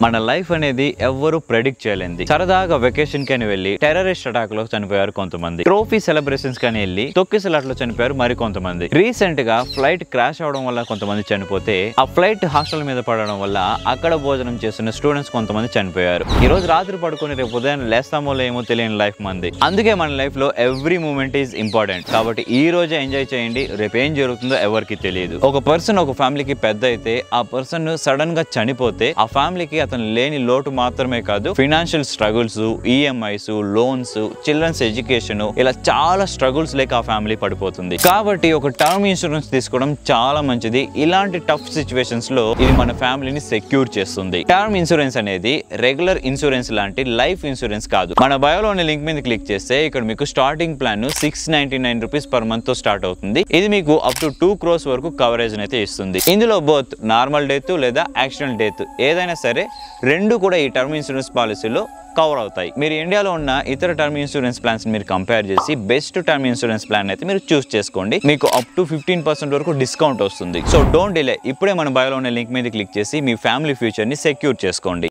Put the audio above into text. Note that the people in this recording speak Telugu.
మన లైఫ్ అనేది ఎవ్వరూ ప్రెడిక్ట్ చేయలేంది. సరదాగా వెకేషన్ కని వెళ్ళి టెర్రరిస్ట్ అటాక్ లో చనిపోయారు కొంతమంది. ట్రోఫీ సెలబ్రేషన్స్ కని వెళ్ళి తొక్కిసలాట్లో చనిపోయారు మరి కొంతమంది. రీసెంట్ గా ఫ్లైట్ క్రాష్ అవడం వల్ల కొంతమంది చనిపోతే ఆ ఫ్లైట్ హాస్టల్ మీద పడడం వల్ల అక్కడ భోజనం చేస్తున్న స్టూడెంట్స్ కొంతమంది చనిపోయారు. ఈ రోజు రాత్రి పడుకొని రేపు ఉదయం లేస్తామో ఏమో తెలియని లైఫ్ మంది. అందుకే మన లైఫ్ లో ఎవ్రీ మూమెంట్ ఈజ్ ఇంపార్టెంట్. కాబట్టి ఈ రోజే ఎంజాయ్ చేయండి. రేపు ఏం జరుగుతుందో ఎవరికి తెలియదు. ఒక పర్సన్ ఒక ఫ్యామిలీకి పెద్ద అయితే ఆ పర్సన్ సడన్ గా చనిపోతే ఆ ఫ్యామిలీకి అతను లేని లోటు మాత్రమే కాదు, financial struggles, EMIs, loans, children's education, ఇలా చాలా స్ట్రగుల్స్ లేక ఆ ఫ్యామిలీ పడిపోతుంది. కాబట్టి ఒక టర్మ్ ఇన్సూరెన్స్ తీసుకోవడం చాలా మంచిది. ఇలాంటి టఫ్ సిచ్యువేషన్స్ లో ఇది మన ఫ్యామిలీని సెక్యూర్ చేస్తుంది. టర్మ్ ఇన్సూరెన్స్ అనేది రెగ్యులర్ ఇన్సూరెన్స్ లాంటి లైఫ్ ఇన్సూరెన్స్ కాదు. మన బయోలోని లింక్ మీద క్లిక్ చేస్తే ఇక్కడ మీకు starting plan 699 rupees per month తో స్టార్ట్ అవుతుంది. ఇది మీకు అప్ టు 2 crores వరకు కవరేజ్ అయితే ఇస్తుంది. ఇందులో బోత్ నార్మల్ డెత్ లేదా యాక్సిడెంట్ డెత్ ఏదైనా సరే రెండు కూడా ఈ టర్మ్ ఇన్సూరెన్స్ పాలసీలో కవర్ అవుతాయి. మీరు ఇండియాలో ఉన్న ఇతర టర్మ్ ఇన్సూరెన్స్ ప్లాన్స్ మీరు కంపేర్ చేసి బెస్ట్ టర్మ్ ఇన్సూరెన్స్ ప్లాన్ అయితే మీరు చూస్ చేసుకోండి. మీకు అప్ టు 15% వరకు డిస్కౌంట్ వస్తుంది. So don't delay. ఇప్పుడే మన బయోలో ఉన్న లింక్ మీద క్లిక్ చేసి మీ ఫ్యామిలీ ఫ్యూచర్ ని సెక్యూర్ చేసుకోండి.